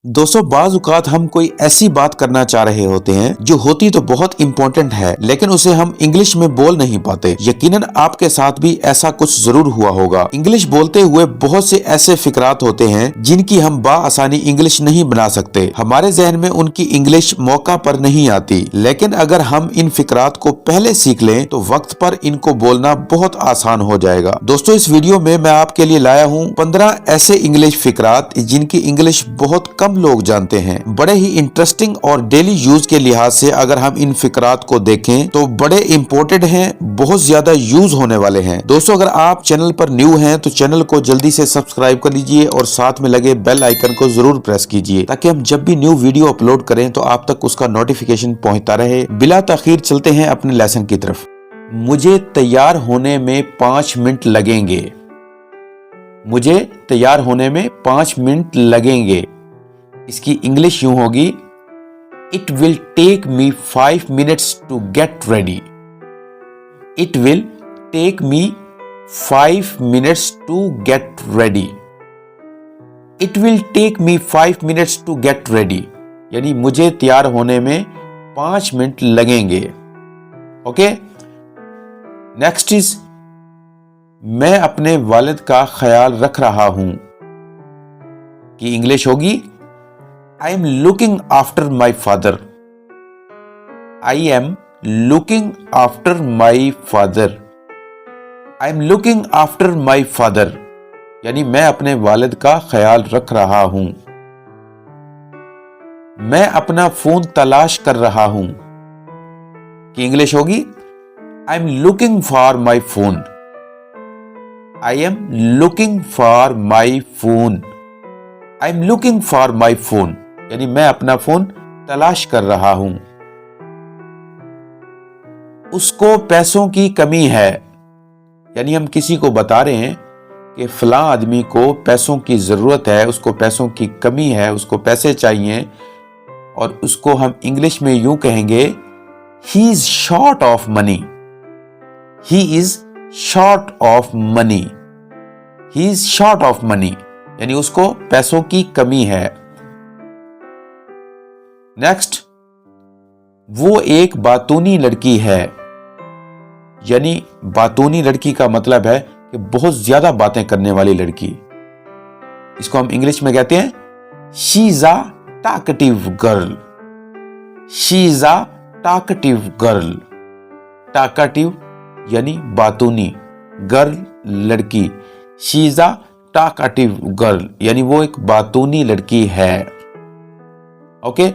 दोस्तों बाज औक़ात हम कोई ऐसी बात करना चाह रहे होते हैं जो होती तो बहुत इम्पोर्टेंट है, लेकिन उसे हम इंग्लिश में बोल नहीं पाते। यकीनन आपके साथ भी ऐसा कुछ जरूर हुआ होगा। इंग्लिश बोलते हुए बहुत से ऐसे फिक्रात होते हैं जिनकी हम बाआसानी इंग्लिश नहीं बना सकते। हमारे जहन में उनकी इंग्लिश मौका पर नहीं आती, लेकिन अगर हम इन फिक्रात को पहले सीख लें तो वक्त पर इनको बोलना बहुत आसान हो जाएगा। दोस्तों इस वीडियो में मैं आपके लिए लाया हूँ 15 ऐसे इंग्लिश फिक्रात जिनकी इंग्लिश बहुत कम लोग जानते हैं। बड़े ही इंटरेस्टिंग और डेली यूज के लिहाज से अगर हम इन फिक्रात को देखें तो बड़े इम्पोर्टेंट हैं, बहुत ज्यादा यूज होने वाले हैं। दोस्तों अगर आप चैनल पर न्यू हैं तो चैनल को जल्दी से सब्सक्राइब कर लीजिए और साथ में लगे बेल आइकन को जरूर प्रेस कीजिए ताकि हम जब भी न्यू वीडियो अपलोड करें तो आप तक उसका नोटिफिकेशन पहुंचता रहे। बिला ताखीर चलते हैं अपने लेसन की तरफ। मुझे तैयार होने में 5 मिनट लगेंगे। मुझे तैयार होने में 5 मिनट लगेंगे। इसकी इंग्लिश यूं होगी, it will take me 5 minutes to get ready. It will take me 5 minutes to get ready. It will take me 5 minutes to get ready, यानी मुझे तैयार होने में 5 मिनट लगेंगे। ओके, नेक्स्ट इज, मैं अपने वालिद का ख्याल रख रहा हूं। की इंग्लिश होगी, I am looking after my father. I am looking after my father. I am looking after my father. यानी मैं अपने वालिद का ख्याल रख रहा हूं। मैं अपना फोन तलाश कर रहा हूं। की इंग्लिश होगी, I am looking for my phone. I am looking for my phone. I am looking for my phone. यानी मैं अपना फोन तलाश कर रहा हूं। उसको पैसों की कमी है, यानी हम किसी को बता रहे हैं कि फलां आदमी को पैसों की जरूरत है, उसको पैसों की कमी है, उसको पैसे चाहिए, और उसको हम इंग्लिश में यूं कहेंगे, he is short of money. He is short of money. He is short of money, यानी उसको पैसों की कमी है। नेक्स्ट, वो एक बातूनी लड़की है। यानी बातूनी लड़की का मतलब है कि बहुत ज्यादा बातें करने वाली लड़की। इसको हम इंग्लिश में कहते हैं, she is a talkative girl. She is a talkative girl. Talkative यानी बातूनी, गर्ल लड़की। She is a talkative girl, यानी वो एक बातूनी लड़की है। ओके,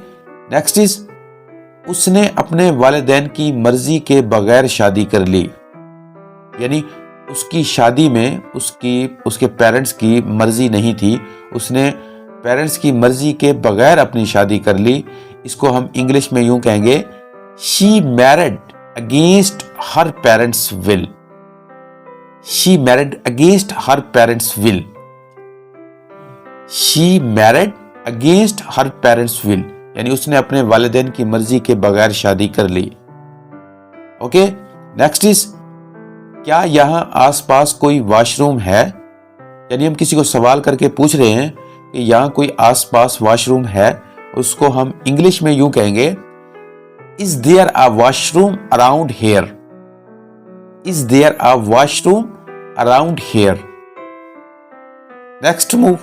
नेक्स्ट इज, उसने अपने वालिदैन की मर्जी के बगैर शादी कर ली। यानी उसकी शादी में उसके पेरेंट्स की मर्जी नहीं थी, उसने पेरेंट्स की मर्जी के बगैर अपनी शादी कर ली। इसको हम इंग्लिश में यूं कहेंगे, she married against her parents will. She married against her parents will. She married against her parents will, यानी उसने अपने वालिदैन की मर्जी के बगैर शादी कर ली। ओके, नेक्स्ट इज, क्या यहां आसपास कोई वॉशरूम है? यानी हम किसी को सवाल करके पूछ रहे हैं कि यहां कोई आसपास वॉशरूम है, उसको हम इंग्लिश में यूं कहेंगे, is there a washroom around here. Is there a washroom around here. Next move,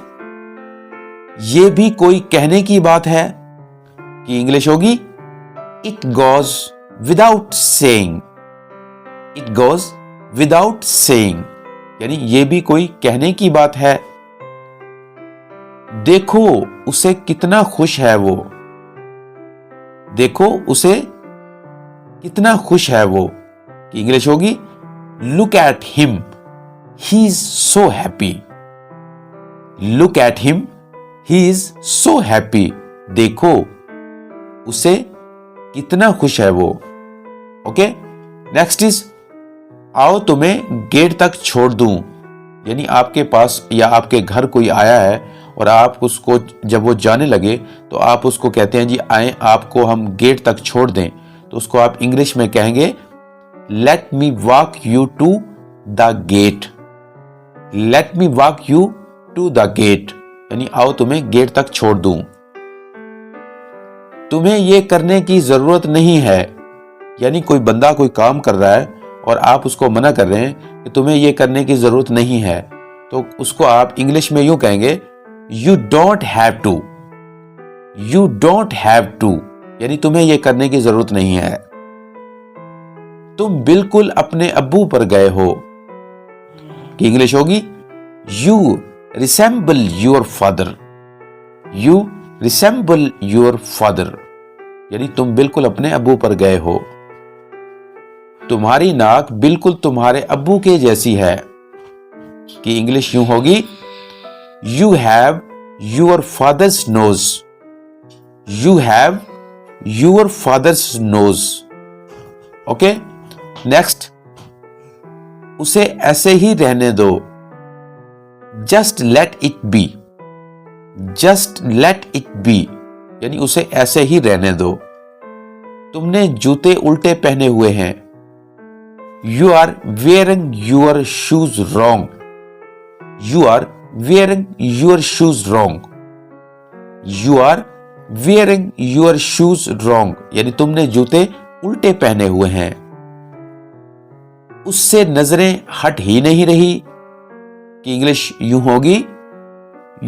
ये भी कोई कहने की बात है। की इंग्लिश होगी, it goes without saying. It goes without saying, यानी ये भी कोई कहने की बात है। देखो उसे कितना खुश है वो। देखो उसे कितना खुश है वो। की इंग्लिश होगी, look at him, he is so happy. Look at him, he is so happy. देखो उसे कितना खुश है वो। ओके, नेक्स्ट इज, आओ तुम्हें गेट तक छोड़ दूं। यानी आपके पास या आपके घर कोई आया है और आप उसको जब वो जाने लगे तो आप उसको कहते हैं, जी आए आपको हम गेट तक छोड़ दें, तो उसको आप इंग्लिश में कहेंगे, let me walk you to the gate. Let me walk you to the gate, यानी आओ तुम्हें गेट तक छोड़ दूं। तुम्हें ये करने की जरूरत नहीं है, यानी कोई बंदा कोई काम कर रहा है और आप उसको मना कर रहे हैं कि तुम्हें ये करने की जरूरत नहीं है, तो उसको आप इंग्लिश में यूं कहेंगे, you don't have to. You don't have to यानी तुम्हें ये करने की जरूरत नहीं है। तुम बिल्कुल अपने अब्बू पर गए हो, कि इंग्लिश होगी, you resemble your father. You resemble your father यानी तुम बिल्कुल अपने अब्बू पर गए हो। तुम्हारी नाक बिल्कुल तुम्हारे अब्बू के जैसी है, कि इंग्लिश यूं होगी, you have your father's nose. You have your father's nose. Okay, next, उसे ऐसे ही रहने दो, just let it be. Just let it be यानी उसे ऐसे ही रहने दो। तुमने जूते उल्टे पहने हुए हैं, you are wearing your shoes wrong. You are wearing your shoes wrong. You are wearing your shoes wrong यानी तुमने जूते उल्टे पहने हुए हैं। उससे नजरें हट ही नहीं रही, कि इंग्लिश यूं होगी,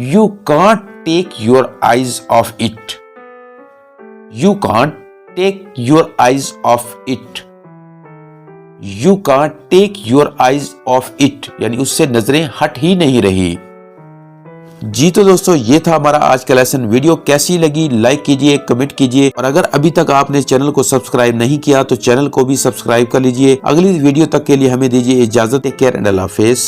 you can't take your eyes off it. You can't take your eyes off it. You can't take your eyes off it यानी उससे नजरें हट ही नहीं रही। जी तो दोस्तों, ये था हमारा आज का लेसन। वीडियो कैसी लगी लाइक कीजिए, कमेंट कीजिए, और अगर अभी तक आपने चैनल को सब्सक्राइब नहीं किया तो चैनल को भी सब्सक्राइब कर लीजिए। अगली वीडियो तक के लिए हमें दीजिए इजाजत। टेक केयर एंड अल्लाह हाफिज।